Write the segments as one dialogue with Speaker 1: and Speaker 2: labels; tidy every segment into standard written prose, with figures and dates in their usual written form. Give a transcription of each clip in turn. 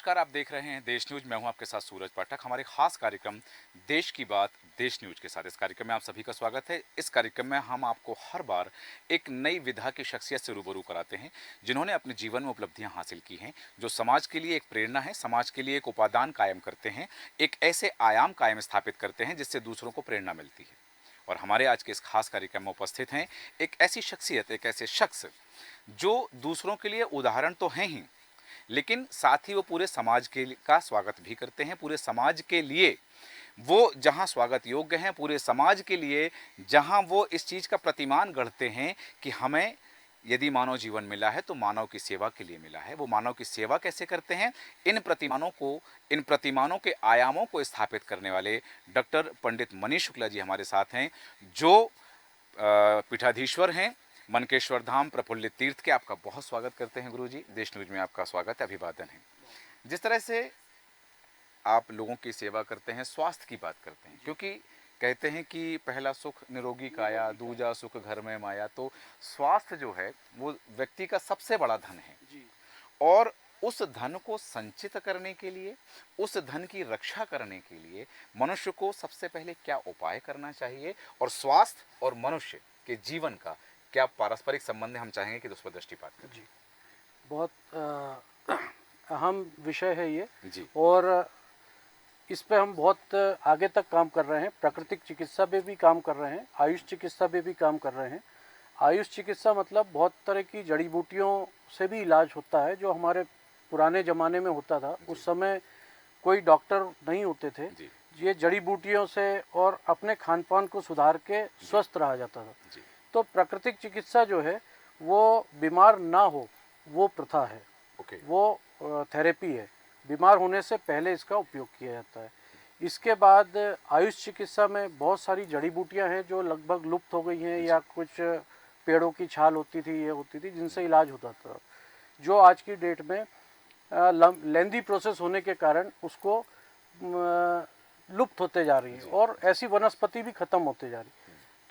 Speaker 1: नमस्कार, आप देख रहे हैं देश न्यूज। मैं हूं आपके साथ सूरज पाठक। हमारे खास कार्यक्रम देश की बात देश न्यूज के साथ इस कार्यक्रम में आप सभी का स्वागत है। इस कार्यक्रम में हम आपको हर बार एक नई विधा की शख्सियत से रूबरू कराते हैं जिन्होंने अपने जीवन में उपलब्धियां हासिल की हैं, जो समाज के लिए एक प्रेरणा है, समाज के लिए एक उपादान कायम करते हैं, एक ऐसे आयाम कायम स्थापित करते हैं जिससे दूसरों को प्रेरणा मिलती है। और हमारे आज के इस खास कार्यक्रम में उपस्थित हैं एक ऐसी शख्सियत, एक ऐसे शख्स जो दूसरों के लिए उदाहरण तो हैं ही, लेकिन साथ ही वो पूरे समाज के का स्वागत भी करते हैं। पूरे समाज के लिए वो जहां स्वागत योग्य हैं, पूरे समाज के लिए जहां वो इस चीज़ का प्रतिमान गढ़ते हैं कि हमें यदि मानव जीवन मिला है तो मानव की सेवा के लिए मिला है। वो मानव की सेवा कैसे करते हैं, इन प्रतिमानों के आयामों को स्थापित करने वाले डॉक्टर पंडित मनीष शुक्ला जी हमारे साथ हैं, जो पीठाधीश्वर हैं मनकेश्वर धाम प्रफुल्लित तीर्थ के। आपका बहुत स्वागत करते हैं गुरुजी, देश न्यूज में आपका स्वागत है, अभिवादन है। जिस तरह से आप लोगों की सेवा करते हैं, स्वास्थ्य की बात करते हैं, क्योंकि कहते हैं कि पहला सुख निरोगी काया, दूजा सुख घर में माया। तो स्वास्थ्य जो है वो व्यक्ति का सबसे बड़ा धन है और उस धन को संचित करने के लिए, उस धन की रक्षा करने के लिए मनुष्य को सबसे पहले क्या उपाय करना चाहिए, और स्वास्थ्य और मनुष्य के जीवन का क्या पारस्परिक संबंध है, हम चाहेंगे कि उस पर दृष्टिपात करें।
Speaker 2: जी, बहुत अहम विषय है ये
Speaker 1: जी
Speaker 2: और इस पे हम बहुत आगे तक काम कर रहे हैं। प्राकृतिक चिकित्सा पे भी काम कर रहे हैं, आयुष चिकित्सा पे भी काम कर रहे हैं। आयुष चिकित्सा मतलब बहुत तरह की जड़ी बूटियों से भी इलाज होता है, जो हमारे पुराने ज़माने में होता था। उस समय कोई डॉक्टर नहीं होते थे,
Speaker 1: जी
Speaker 2: ये जड़ी बूटियों से और अपने खान पान को सुधार के स्वस्थ रहा जाता था।
Speaker 1: जी
Speaker 2: तो प्राकृतिक चिकित्सा जो है वो बीमार ना हो वो प्रथा है,
Speaker 1: ओके
Speaker 2: वो थेरेपी है। बीमार होने से पहले इसका उपयोग किया जाता है। इसके बाद आयुष चिकित्सा में बहुत सारी जड़ी बूटियां हैं जो लगभग लुप्त हो गई हैं, या कुछ पेड़ों की छाल होती थी, ये होती थी, जिनसे इलाज होता था, जो आज की डेट में लेंदी प्रोसेस होने के कारण उसको लुप्त होते जा रही है और ऐसी वनस्पति भी खत्म होते जा रही है।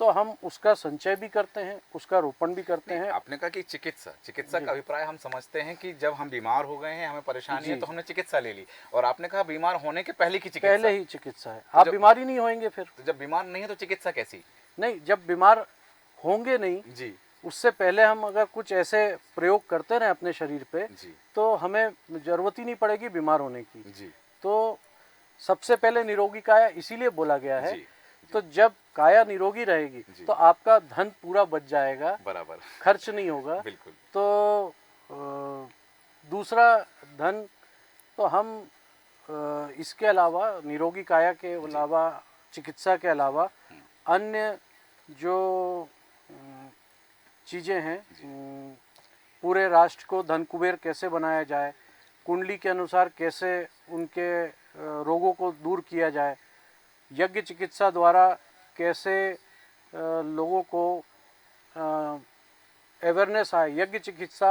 Speaker 2: तो हम उसका संचय भी करते हैं, उसका रोपण भी करते हैं।
Speaker 1: आपने कहा कि चिकित्सा का अभिप्राय हम समझते हैं कि जब हम बीमार हो गए हैं, हमें परेशानी है, तो हमने चिकित्सा ले ली, और आपने कहा बीमार होने के पहले की चिकित्सा।
Speaker 2: पहले ही चिकित्सा है, आप बीमार ही नहीं होंगे फिर।
Speaker 1: तो जब बीमार नहीं है तो चिकित्सा कैसी?
Speaker 2: नहीं, जब बीमार होंगे नहीं
Speaker 1: जी
Speaker 2: उससे पहले हम अगर कुछ ऐसे प्रयोग करते रहे अपने शरीर पे,
Speaker 1: जी
Speaker 2: तो हमें जरूरत ही नहीं पड़ेगी बीमार होने की।
Speaker 1: जी
Speaker 2: तो सबसे पहले निरोगी काया इसीलिए बोला गया है।
Speaker 1: जी
Speaker 2: तो जब काया निरोगी रहेगी तो आपका धन पूरा बच जाएगा,
Speaker 1: बराबर,
Speaker 2: खर्च नहीं होगा।
Speaker 1: बिल्कुल।
Speaker 2: तो दूसरा धन तो हम इसके अलावा, निरोगी काया के अलावा, चिकित्सा के अलावा अन्य जो चीज़ें हैं, पूरे राष्ट्र को धन कुबेर कैसे बनाया जाए, कुंडली के अनुसार कैसे उनके रोगों को दूर किया जाए, यज्ञ चिकित्सा द्वारा कैसे लोगों को अवेयरनेस आए। यज्ञ चिकित्सा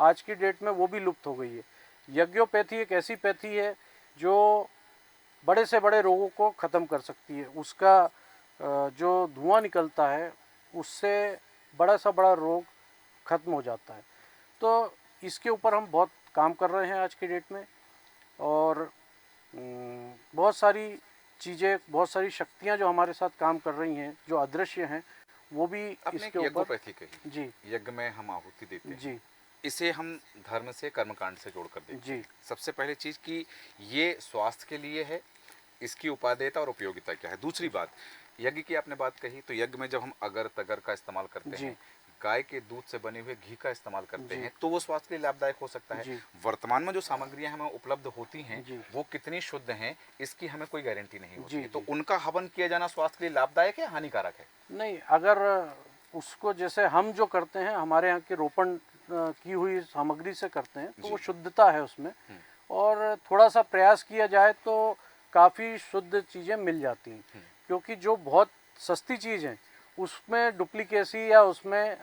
Speaker 2: आज की डेट में वो भी लुप्त हो गई है। यज्ञोपैथी एक ऐसी पैथी है जो बड़े से बड़े रोगों को ख़त्म कर सकती है। उसका जो धुआं निकलता है उससे बड़ा सा बड़ा रोग खत्म हो जाता है। तो इसके ऊपर हम बहुत काम कर रहे हैं आज की डेट में, और बहुत सारी चीज़ें, बहुत सारी शक्तियां जो हमारे साथ काम कर रही हैं, जो अदृश्य हैं, वो भी इसके ऊपर।
Speaker 1: यज्ञोपैथी कही,
Speaker 2: जी,
Speaker 1: यज्ञ में हम आहुति देते हैं,
Speaker 2: जी,
Speaker 1: इसे हम धर्म से, कर्मकांड से जोड़ कर देते
Speaker 2: जी।
Speaker 1: हैं। सबसे पहले चीज़ कि ये स्वास्थ्य के लिए है, इसकी उपादेयता और उपयोगिता क्या है। दूसरी बात, यज्ञ की आपने बात कही, तो यज्ञ में जब हम अगर तगर का इस्तेमाल करते
Speaker 2: जी,
Speaker 1: हैं, गाय के दूध से बने हुए घी का इस्तेमाल करते
Speaker 2: जी,
Speaker 1: हैं, तो वो स्वास्थ्य के लिए लाभदायक हो सकता है।
Speaker 2: जी,
Speaker 1: वर्तमान में जो सामग्रियां हमें उपलब्ध होती हैं
Speaker 2: जी,
Speaker 1: वो कितनी शुद्ध हैं, इसकी हमें कोई गारंटी नहीं होती
Speaker 2: जी,
Speaker 1: है। तो
Speaker 2: जी।
Speaker 1: उनका हवन किया जाना स्वास्थ्य के लिए लाभदायक है, हानिकारक है?
Speaker 2: नहीं, अगर उसको जैसे हम जो करते हैं, हमारे यहाँ के रोपण की हुई सामग्री से करते हैं, तो वो शुद्धता है उसमें, और थोड़ा सा प्रयास किया जाए तो काफ़ी शुद्ध चीज़ें मिल जाती हैं। क्योंकि जो बहुत सस्ती चीज़ है उसमें डुप्लीकेसी या उसमें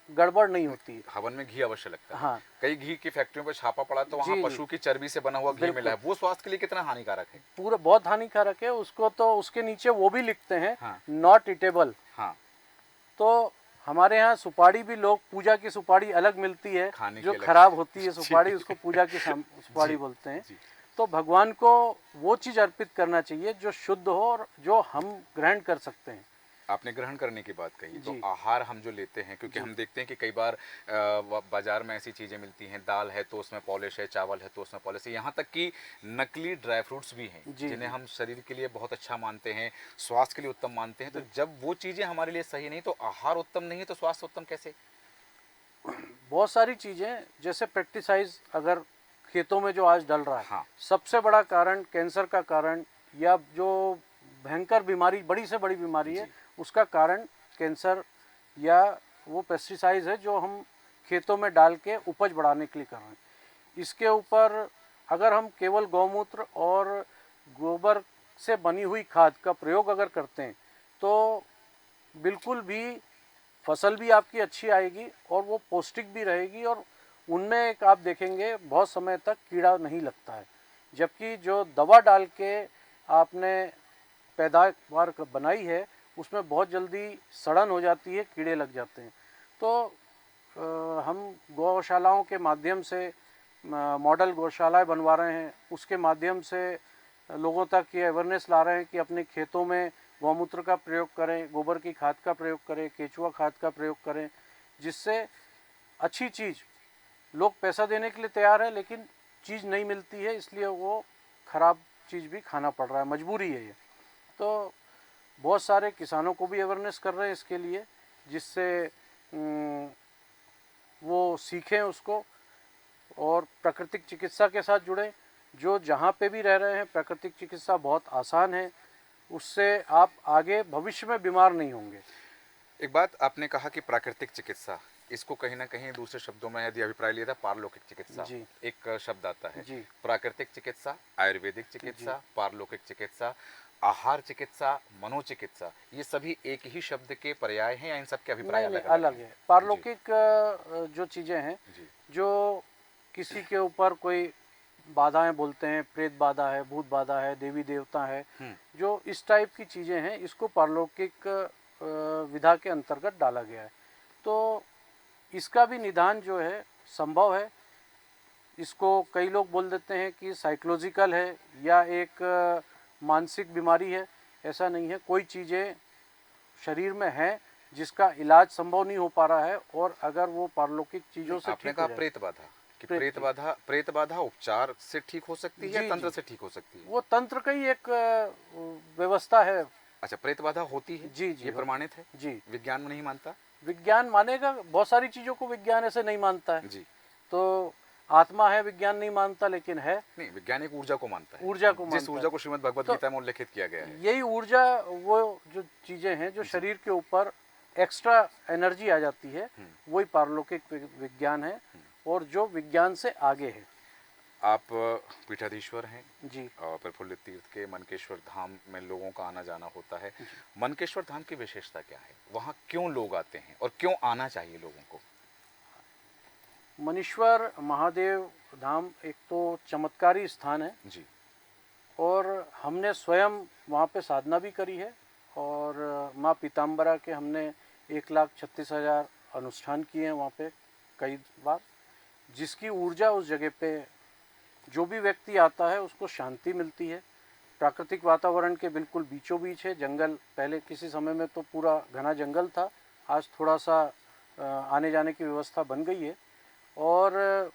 Speaker 2: गड़बड़ नहीं होती है।
Speaker 1: हवन में घी अवश्य लगता है।
Speaker 2: हाँ,
Speaker 1: कई घी की फैक्ट्रियों पर छापा पड़ा तो वहाँ
Speaker 2: जी,
Speaker 1: पशु की चर्बी से बना हुआ घी मिला है, वो स्वास्थ्य के लिए कितना हानिकारक है?
Speaker 2: पूरा बहुत हानिकारक है। उसको तो उसके नीचे वो भी लिखते हैं
Speaker 1: हाँ
Speaker 2: नॉट ईटेबल।
Speaker 1: हाँ
Speaker 2: तो हमारे यहाँ सुपारी भी लोग, पूजा की सुपारी अलग मिलती है
Speaker 1: खाने
Speaker 2: जो
Speaker 1: की अलग।
Speaker 2: खराब होती है
Speaker 1: जी।
Speaker 2: सुपारी, उसको पूजा की सुपारी
Speaker 1: जी,
Speaker 2: बोलते हैं।
Speaker 1: जी।
Speaker 2: तो भगवान को वो चीज़ अर्पित करना चाहिए जो शुद्ध हो और जो हम ग्रहण कर सकते हैं।
Speaker 1: आपने ग्रहण करने की बात कही, तो
Speaker 2: जी
Speaker 1: आहार हम जो लेते हैं, क्योंकि
Speaker 2: जी
Speaker 1: हम देखते हैं कि कई बार बाजार में ऐसी चीज़ें मिलती हैं, दाल है तो उसमें पॉलिश है, चावल है तो उसमें पॉलिश है, यहाँ तक कि नकली ड्राई फ्रूट्स भी हैं
Speaker 2: जी
Speaker 1: जिन्हें
Speaker 2: जी
Speaker 1: हम शरीर के लिए बहुत अच्छा मानते हैं, स्वास्थ्य के लिए उत्तम मानते हैं। तो जब वो चीज़ें हमारे लिए सही नहीं, तो आहार उत्तम नहीं है तो स्वास्थ्य उत्तम कैसे?
Speaker 2: बहुत सारी चीज़ें, जैसे पेस्टिसाइड अगर खेतों में जो आज डल रहा है,
Speaker 1: हाँ।
Speaker 2: सबसे बड़ा कारण कैंसर का कारण, या जो भयंकर बीमारी, बड़ी से बड़ी बीमारी है,
Speaker 1: जी।
Speaker 2: उसका कारण कैंसर या वो पेस्टिसाइड है जो हम खेतों में डाल के उपज बढ़ाने के लिए कर रहे हैं। इसके ऊपर अगर हम केवल गौमूत्र और गोबर से बनी हुई खाद का प्रयोग अगर करते हैं तो बिल्कुल भी फसल भी आपकी अच्छी आएगी और वो पौष्टिक भी रहेगी, और उनमें एक आप देखेंगे बहुत समय तक कीड़ा नहीं लगता है। जबकि जो दवा डाल के आपने पैदावार बनाई है उसमें बहुत जल्दी सड़न हो जाती है, कीड़े लग जाते हैं। तो हम गौशालाओं के माध्यम से मॉडल गौशालाएं बनवा रहे हैं, उसके माध्यम से लोगों तक ये अवेयरनेस ला रहे हैं कि अपने खेतों में गौमूत्र का प्रयोग करें, गोबर की खाद का प्रयोग करें, केचुआ खाद का प्रयोग करें, जिससे अच्छी चीज़, लोग पैसा देने के लिए तैयार है लेकिन चीज़ नहीं मिलती है, इसलिए वो ख़राब चीज़ भी खाना पड़ रहा है, मजबूरी है ये। तो बहुत सारे किसानों को भी अवेयरनेस कर रहे हैं इसके लिए, जिससे वो सीखें उसको और प्राकृतिक चिकित्सा के साथ जुड़ें। जो जहाँ पे भी रह रहे हैं प्राकृतिक चिकित्सा बहुत आसान है, उससे आप आगे भविष्य में बीमार नहीं होंगे।
Speaker 1: एक बात आपने कहा कि प्राकृतिक चिकित्सा, इसको कहीं ना कहीं दूसरे शब्दों में यदि अभिप्राय लिया था, पारलौकिक चिकित्सा
Speaker 2: जी
Speaker 1: एक शब्द आता है।
Speaker 2: जी
Speaker 1: प्राकृतिक चिकित्सा, आयुर्वेदिक
Speaker 2: जी।
Speaker 1: चिकित्सा, पारलौकिक चिकित्सा, आहार चिकित्सा, मनोचिकित्सा, ये सभी एक ही शब्द के पर्याय हैं या इन सब के अभिप्राय
Speaker 2: नहीं नहीं,
Speaker 1: अलग अलग
Speaker 2: अलग
Speaker 1: हैं?
Speaker 2: है। पारलौकिक जो चीज़ें हैं,
Speaker 1: जी।
Speaker 2: जो किसी के ऊपर कोई बाधाएं बोलते हैं, प्रेत बाधा है, भूत बाधा है, देवी देवता है,
Speaker 1: हम्म।
Speaker 2: जो इस टाइप की चीज़ें हैं, इसको पारलौकिक विधा के अंतर्गत डाला गया है। तो इसका भी निदान जो है संभव है। इसको कई लोग बोल देते हैं कि साइकोलॉजिकल है या एक मानसिक बीमारी है। ऐसा नहीं है, कोई चीज़ें शरीर में हैं जिसका इलाज संभव नहीं हो पा रहा है, और अगर वो पारलौकिक
Speaker 1: नहीं,
Speaker 2: चीज़ों से
Speaker 1: आपने
Speaker 2: ठीक
Speaker 1: कहा
Speaker 2: हो जाए।
Speaker 1: प्रेत बाधा, कि
Speaker 2: प्रेत जी
Speaker 1: प्रेत बाधा उपचार से ठीक हो सकती है या
Speaker 2: जी
Speaker 1: तंत्र
Speaker 2: जी,
Speaker 1: से ठीक हो सकती है?
Speaker 2: वो तंत्र का ही एक व्यवस्था है।
Speaker 1: अच्छा, प्रेत बाधा होती है,
Speaker 2: जी जी
Speaker 1: ये प्रमाणित है,
Speaker 2: जी।
Speaker 1: विज्ञान में नहीं मानता?
Speaker 2: विज्ञान मानेगा, बहुत सारी चीज़ों को विज्ञान ऐसे नहीं मानता है।
Speaker 1: जी।
Speaker 2: तो आत्मा है, विज्ञान नहीं मानता, लेकिन है,
Speaker 1: नहीं, वैज्ञानिक ऊर्जा को मानता है,
Speaker 2: ऊर्जा को
Speaker 1: जिस
Speaker 2: मानता है।
Speaker 1: ऊर्जा को श्रीमद् भगवत
Speaker 2: तो
Speaker 1: गीता में उल्लेखित किया गया है।
Speaker 2: यही ऊर्जा, वो जो चीज़ें हैं जो शरीर के ऊपर एक्स्ट्रा एनर्जी आ जाती है, वही पारलौकिक विज्ञान है, और जो विज्ञान से आगे है।
Speaker 1: आप पीठाधीश्वर हैं
Speaker 2: जी
Speaker 1: और प्रफुल्लित तीर्थ के मनकेश्वर धाम में लोगों का आना जाना होता है। मनकेश्वर धाम की विशेषता क्या है, वहाँ क्यों लोग आते हैं और क्यों आना चाहिए लोगों को?
Speaker 2: मनीश्वर महादेव धाम एक तो चमत्कारी स्थान है,
Speaker 1: जी।
Speaker 2: और हमने स्वयं वहाँ पे साधना भी करी है, और माँ पीताम्बरा के हमने 1,36,000 अनुष्ठान किए हैं वहाँ पे कई बार, जिसकी ऊर्जा उस जगह पे जो भी व्यक्ति आता है उसको शांति मिलती है। प्राकृतिक वातावरण के बिल्कुल बीचों बीच है। जंगल, पहले किसी समय में तो पूरा घना जंगल था, आज थोड़ा सा आने जाने की व्यवस्था बन गई है। और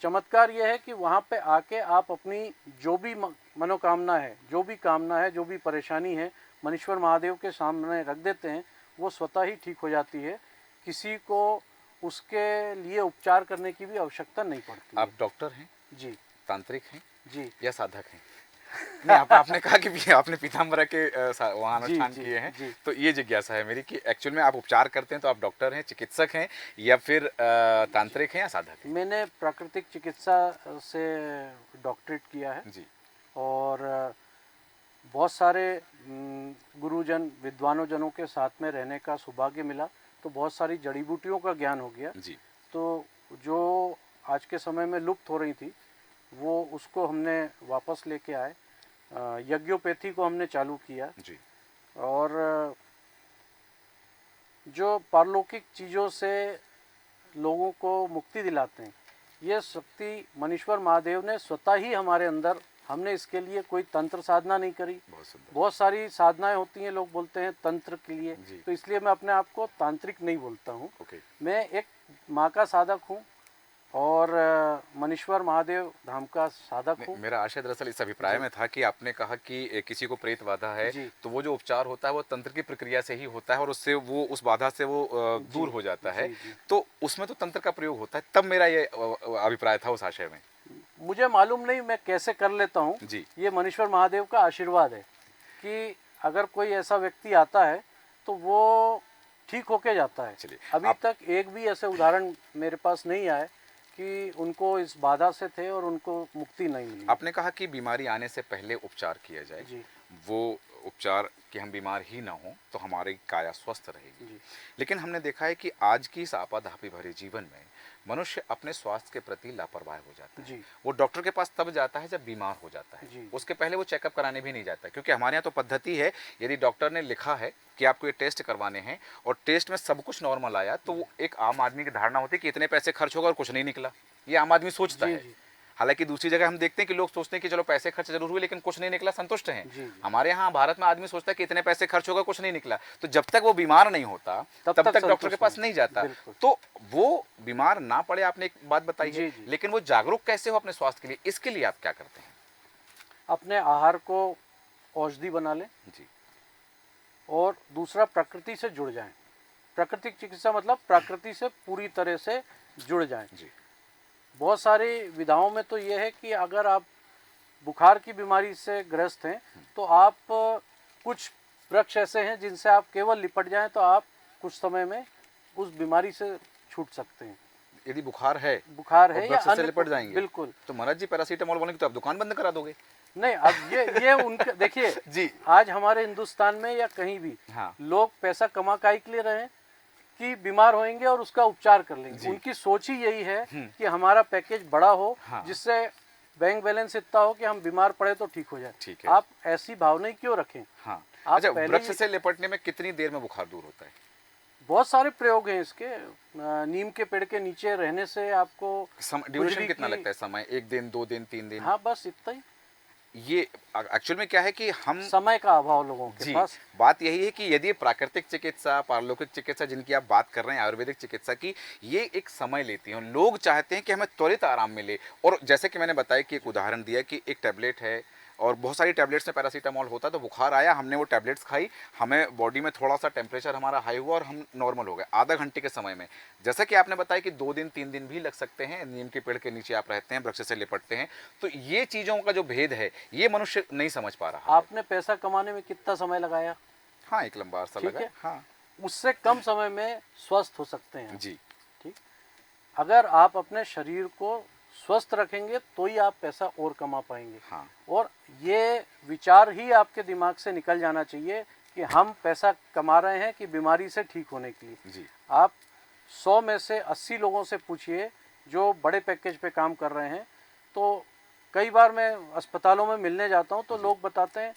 Speaker 2: चमत्कार यह है कि वहाँ पे आके आप अपनी जो भी मनोकामना है, जो भी कामना है, जो भी परेशानी है, मनीश्वर महादेव के सामने रख देते हैं, वो स्वतः ही ठीक हो जाती है। किसी को उसके लिए उपचार करने की भी आवश्यकता नहीं पड़ती है।
Speaker 1: आप डॉक्टर हैं,
Speaker 2: जी
Speaker 1: तांत्रिक हैं
Speaker 2: जी
Speaker 1: या साधक हैं? नहीं, आपने कहा कि आपने पीताम्बरा के वहाँ
Speaker 2: जी
Speaker 1: अनुष्ठान
Speaker 2: जी
Speaker 1: किए हैं,
Speaker 2: जी।
Speaker 1: तो ये जिज्ञासा है मेरी कि एक्चुअल में आप उपचार करते हैं तो आप डॉक्टर हैं, चिकित्सक हैं, या फिर तांत्रिक हैं या साधक हैं?
Speaker 2: मैंने प्राकृतिक चिकित्सा से डॉक्टरेट किया है,
Speaker 1: जी।
Speaker 2: और बहुत सारे गुरुजन, विद्वानों जनों के साथ में रहने का सौभाग्य मिला, तो बहुत सारी जड़ी बूटियों का ज्ञान हो गया।
Speaker 1: जी।
Speaker 2: तो जो आज के समय में लुप्त हो रही थी, वो उसको हमने वापस लेके आए। यज्ञोपैथी को हमने चालू किया,
Speaker 1: जी।
Speaker 2: और जो पारलौकिक चीज़ों से लोगों को मुक्ति दिलाते हैं, ये शक्ति मनीश्वर महादेव ने स्वतः ही हमारे अंदर, हमने इसके लिए कोई तंत्र साधना नहीं करी।
Speaker 1: बहुत सुंदर।
Speaker 2: बहुत सारी साधनाएं होती हैं, लोग बोलते हैं तंत्र के लिए,
Speaker 1: जी।
Speaker 2: तो इसलिए मैं अपने आप को तांत्रिक नहीं बोलता हूँ।
Speaker 1: ओके।
Speaker 2: मैं एक माँ का साधक हूँ और मनीश्वर महादेव धाम का साधक हूँ।
Speaker 1: मेरा आशय दरअसल इस अभिप्राय में था कि आपने कहा कि किसी को प्रेत बाधा है
Speaker 2: जी।
Speaker 1: तो वो जो उपचार होता है वो तंत्र की प्रक्रिया से ही होता है और उससे वो उस बाधा से वो दूर हो जाता है।
Speaker 2: जी, जी।
Speaker 1: तो उसमें तो तंत्र का प्रयोग होता है, तब मेरा ये अभिप्राय था उस आशय में।
Speaker 2: मुझे मालूम नहीं मैं कैसे कर लेता हूँ।
Speaker 1: जी।
Speaker 2: ये मनीश्वर महादेव का आशीर्वाद है कि अगर कोई ऐसा व्यक्ति आता है तो वो ठीक होके जाता है।
Speaker 1: चलिए,
Speaker 2: अभी तक एक भी ऐसे उदाहरण मेरे पास नहीं आए कि उनको इस बाधा से थे और उनको मुक्ति नहीं मिली।
Speaker 1: आपने कहा कि बीमारी आने से पहले उपचार किया जाए।
Speaker 2: जी।
Speaker 1: वो उपचार कि हम बीमार ही ना हो तो हमारी काया स्वस्थ रहेगी।
Speaker 2: जी।
Speaker 1: लेकिन हमने देखा है कि आज की इस आपाधापी भरे जीवन में मनुष्य अपने स्वास्थ्य के प्रति लापरवाह हो जाता है।
Speaker 2: जी।
Speaker 1: वो डॉक्टर के पास तब जाता है जब बीमार हो जाता है।
Speaker 2: जी।
Speaker 1: उसके पहले वो चेकअप कराने भी नहीं जाता, क्योंकि हमारे यहाँ तो पद्धति है, यदि डॉक्टर ने लिखा है कि आपको ये टेस्ट करवाने हैं और टेस्ट में सब कुछ नॉर्मल आया तो वो एक आम आदमी की धारणा होती है कि इतने पैसे खर्च होगा और कुछ नहीं निकला। ये आम आदमी सोचता
Speaker 2: जी,
Speaker 1: है।
Speaker 2: जी।
Speaker 1: हालांकि दूसरी जगह हम देखते हैं कि लोग सोचते हैं कि चलो पैसे खर्च जरूर हुए लेकिन कुछ नहीं निकला, संतुष्ट हैं।
Speaker 2: जी, जी।
Speaker 1: हमारे यहाँ भारत में आदमी सोचता है कि इतने पैसे खर्च होगा, कुछ नहीं निकला। तो जब तक वो बीमार नहीं होता तब तक डॉक्टर के
Speaker 2: संतुष्ट
Speaker 1: पास
Speaker 2: नहीं।
Speaker 1: नहीं जाता।
Speaker 2: बिल्कुल।
Speaker 1: तो वो बीमार ना पड़े, आपने एक बात बताई
Speaker 2: जी,
Speaker 1: है,
Speaker 2: जी।
Speaker 1: लेकिन वो जागरूक कैसे हो अपने स्वास्थ्य के लिए, इसके लिए आप क्या करते हैं?
Speaker 2: अपने आहार को औषधि बना लें
Speaker 1: जी।
Speaker 2: और दूसरा प्रकृति से जुड़ जाएं। प्राकृतिक चिकित्सा मतलब प्रकृति से पूरी तरह से जुड़ जाएं।
Speaker 1: जी।
Speaker 2: बहुत सारी विधाओं में तो ये है कि अगर आप बुखार की बीमारी से ग्रस्त हैं तो आप कुछ वृक्ष ऐसे हैं जिनसे आप केवल लिपट जाएं तो आप कुछ समय में उस बीमारी से छूट सकते हैं।
Speaker 1: यदि बुखार है
Speaker 2: बुखार
Speaker 1: और
Speaker 2: है या
Speaker 1: वृक्ष से
Speaker 2: अन्य
Speaker 1: लिपट जाएंगे,
Speaker 2: बिल्कुल
Speaker 1: तो महाराज जी पैरासीटामोल बोलेंगे तो आप दुकान बंद करा दोगे।
Speaker 2: नहीं। अब ये उनके देखिए
Speaker 1: जी।
Speaker 2: आज हमारे हिंदुस्तान में या कहीं भी
Speaker 1: हाँ।
Speaker 2: लोग पैसा कमा काई के लिए रहे हैं कि बीमार होएंगे और उसका उपचार कर लेंगे।
Speaker 1: जी।
Speaker 2: उनकी सोच ही यही है कि हमारा पैकेज बड़ा हो,
Speaker 1: हाँ।
Speaker 2: जिससे बैंक बैलेंस इतना हो कि हम बीमार पड़े तो ठीक हो जाए।
Speaker 1: ठीक है।
Speaker 2: आप ऐसी भावना ही क्यों रखें?
Speaker 1: हाँ।
Speaker 2: आप
Speaker 1: अच्छा,
Speaker 2: पहले
Speaker 1: वृक्ष
Speaker 2: ही-
Speaker 1: से लिपटने में कितनी देर में बुखार दूर होता है?
Speaker 2: बहुत सारे प्रयोग हैं इसके। नीम के पेड़ के नीचे रहने से आपको
Speaker 1: ड्यूरेशन
Speaker 2: खुजली
Speaker 1: कितना
Speaker 2: की-
Speaker 1: लगता है समय? 1 दिन, 2 दिन, 3 दिन?
Speaker 2: हाँ, बस इतना ही।
Speaker 1: ये एक्चुअल में क्या है कि हम
Speaker 2: समय का अभाव लोगों के
Speaker 1: जी,
Speaker 2: पास।
Speaker 1: बात यही है कि यदि प्राकृतिक चिकित्सा, पारलौकिक चिकित्सा जिनकी आप बात कर रहे हैं, आयुर्वेदिक चिकित्सा की, ये एक समय लेती है। लोग चाहते हैं कि हमें त्वरित आराम मिले। और जैसे कि मैंने बताया कि एक उदाहरण दिया कि एक टैबलेट है और बहुत सारी टैबलेट्स में पैरासीटामोल होता है, तो बुखार आया, हमने वो टैबलेट्स खाई, हमें बॉडी में थोड़ा सा टेम्परेचर हमारा हाई हुआ और हम नॉर्मल हो गए आधा घंटे के समय में। जैसा कि आपने बताया कि 2 दिन 3 दिन भी लग सकते हैं। नीम के पेड़ के नीचे आप रहते हैं, वृक्ष से लिपटते हैं, तो ये चीज़ों का जो भेद है ये मनुष्य नहीं समझ पा रहा है।
Speaker 2: आपने पैसा कमाने में कितना समय लगाया?
Speaker 1: हाँ, एक लंबा अरसा
Speaker 2: ठीक
Speaker 1: लगा।
Speaker 2: है।
Speaker 1: हाँ
Speaker 2: उससे कम समय में स्वस्थ हो सकते हैं।
Speaker 1: जी।
Speaker 2: ठीक। अगर आप अपने शरीर को स्वस्थ रखेंगे तो ही आप पैसा और कमा पाएंगे।
Speaker 1: हाँ।
Speaker 2: और ये विचार ही आपके दिमाग से निकल जाना चाहिए कि हम पैसा कमा रहे हैं कि बीमारी से ठीक होने के लिए।
Speaker 1: जी।
Speaker 2: आप 100 में से 80 लोगों से पूछिए जो बड़े पैकेज पे काम कर रहे हैं, तो कई बार मैं अस्पतालों में मिलने जाता हूँ तो लोग बताते हैं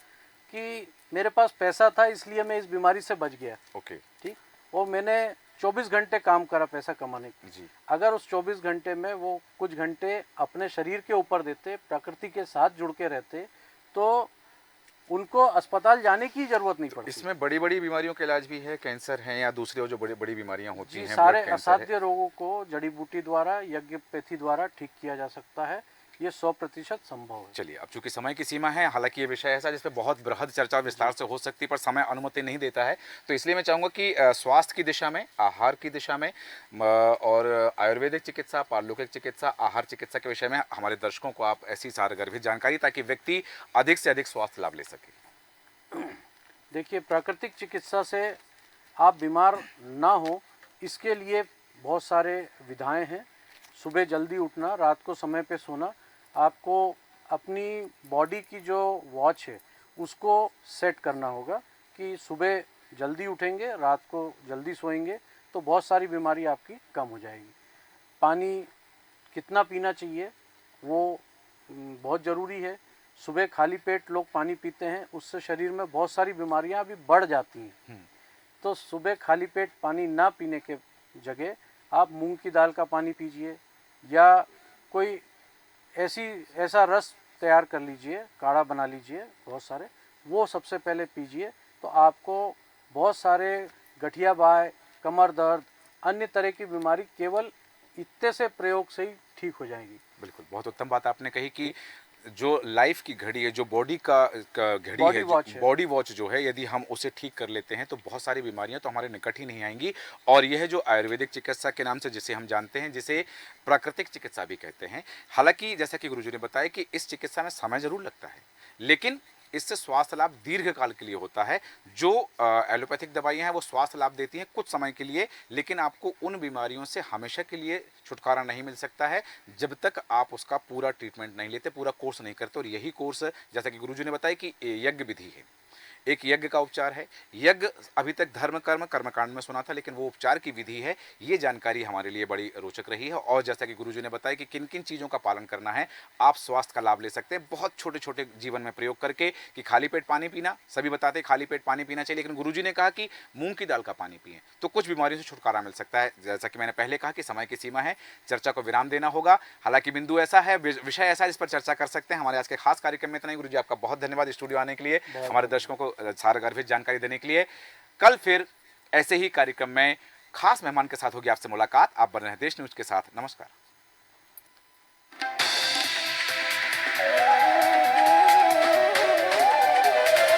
Speaker 2: कि मेरे पास पैसा था इसलिए मैं इस बीमारी से बच गया।
Speaker 1: ओके।
Speaker 2: ठीक। और मैंने 24 घंटे काम करा पैसा कमाने के।
Speaker 1: जी।
Speaker 2: अगर उस 24 घंटे में वो कुछ घंटे अपने शरीर के ऊपर देते, प्रकृति के साथ जुड़ के रहते, तो उनको अस्पताल जाने की जरूरत नहीं पड़ती।
Speaker 1: इसमें बड़ी बड़ी बीमारियों का इलाज भी है, कैंसर है या दूसरी और जो बड़ी बड़ी बीमारियां होती
Speaker 2: जी,
Speaker 1: हैं,
Speaker 2: सारे
Speaker 1: ब्लड कैंसर है।
Speaker 2: असाध्य रोगों को जड़ी बूटी द्वारा, यज्ञोपैथी द्वारा ठीक किया जा सकता है। ये 100% संभव है।
Speaker 1: चलिए, अब चूंकि समय की सीमा है, हालांकि ये विषय ऐसा जिस पे बहुत बृहद चर्चा विस्तार से हो सकती है, पर समय अनुमति नहीं देता है, तो इसलिए मैं चाहूँगा कि स्वास्थ्य की दिशा में, आहार की दिशा में और आयुर्वेदिक चिकित्सा, पारलौकिक चिकित्सा, आहार चिकित्सा के विषय में हमारे दर्शकों को आप ऐसी सारगर्भित जानकारी, ताकि व्यक्ति अधिक से अधिक स्वास्थ्य लाभ ले सके।
Speaker 2: देखिए, प्राकृतिक चिकित्सा से आप बीमार ना हो इसके लिए बहुत सारे विधाएं हैं। सुबह जल्दी उठना, रात को समय पे सोना। आपको अपनी बॉडी की जो वॉच है उसको सेट करना होगा कि सुबह जल्दी उठेंगे, रात को जल्दी सोएंगे, तो बहुत सारी बीमारी आपकी कम हो जाएगी। पानी कितना पीना चाहिए वो बहुत ज़रूरी है। सुबह खाली पेट लोग पानी पीते हैं, उससे शरीर में बहुत सारी बीमारियां अभी बढ़ जाती हैं। तो सुबह खाली पेट पानी ना पीने के जगह आप मूंग की दाल का पानी पीजिए, या कोई ऐसा रस तैयार कर लीजिए, काढ़ा बना लीजिए बहुत सारे, वो सबसे पहले पीजिए। तो आपको बहुत सारे गठिया बाय, कमर दर्द, अन्य तरह की बीमारी केवल इतने से प्रयोग से ही ठीक हो जाएगी।
Speaker 1: बिल्कुल, बहुत उत्तम बात आपने कही कि जो लाइफ की घड़ी है, जो बॉडी का घड़ी
Speaker 2: बॉडी
Speaker 1: है,
Speaker 2: वॉच है।
Speaker 1: बॉडी वॉच जो है, यदि हम उसे ठीक कर लेते हैं तो बहुत सारी बीमारियां तो हमारे निकट ही नहीं आएंगी। और यह जो आयुर्वेदिक चिकित्सा के नाम से जिसे हम जानते हैं, जिसे प्राकृतिक चिकित्सा भी कहते हैं, हालांकि जैसा कि गुरुजी ने बताया कि इस चिकित्सा में समय जरूर लगता है, लेकिन इससे स्वास्थ्य लाभ दीर्घकाल के लिए होता है। जो एलोपैथिक दवाइयां हैं वो स्वास्थ्य लाभ देती हैं कुछ समय के लिए, लेकिन आपको उन बीमारियों से हमेशा के लिए छुटकारा नहीं मिल सकता है जब तक आप उसका पूरा ट्रीटमेंट नहीं लेते, पूरा कोर्स नहीं करते। और यही कोर्स, जैसा कि गुरुजी ने बताया कि यज्ञ विधि है, एक यज्ञ का उपचार है। यज्ञ अभी तक धर्म कर्म कर्मकांड में सुना था, लेकिन वो उपचार की विधि है। ये जानकारी हमारे लिए बड़ी रोचक रही है। और जैसा कि गुरुजी ने बताया कि किन किन चीज़ों का पालन करना है, आप स्वास्थ्य का लाभ ले सकते हैं बहुत छोटे छोटे जीवन में प्रयोग करके। कि खाली पेट पानी पीना, सभी बताते हैं खाली पेट पानी पीना चाहिए, लेकिन गुरुजी ने कहा कि मूंग की दाल का पानी पिएं तो कुछ बीमारियों से छुटकारा मिल सकता है। जैसा कि मैंने पहले कहा कि समय की सीमा है, चर्चा को विराम देना होगा। हालांकि बिंदु ऐसा है, विषय ऐसा है जिस पर चर्चा कर सकते हैं। हमारे आज के खास कार्यक्रम में इतना ही। गुरुजी आपका बहुत धन्यवाद स्टूडियो आने के लिए, हमारे दर्शकों को सारा गर्भित जानकारी देने के लिए। कल फिर ऐसे ही कार्यक्रम में खास मेहमान के साथ होगी आपसे मुलाकात। आप बने रहें देश न्यूज के साथ। नमस्कार।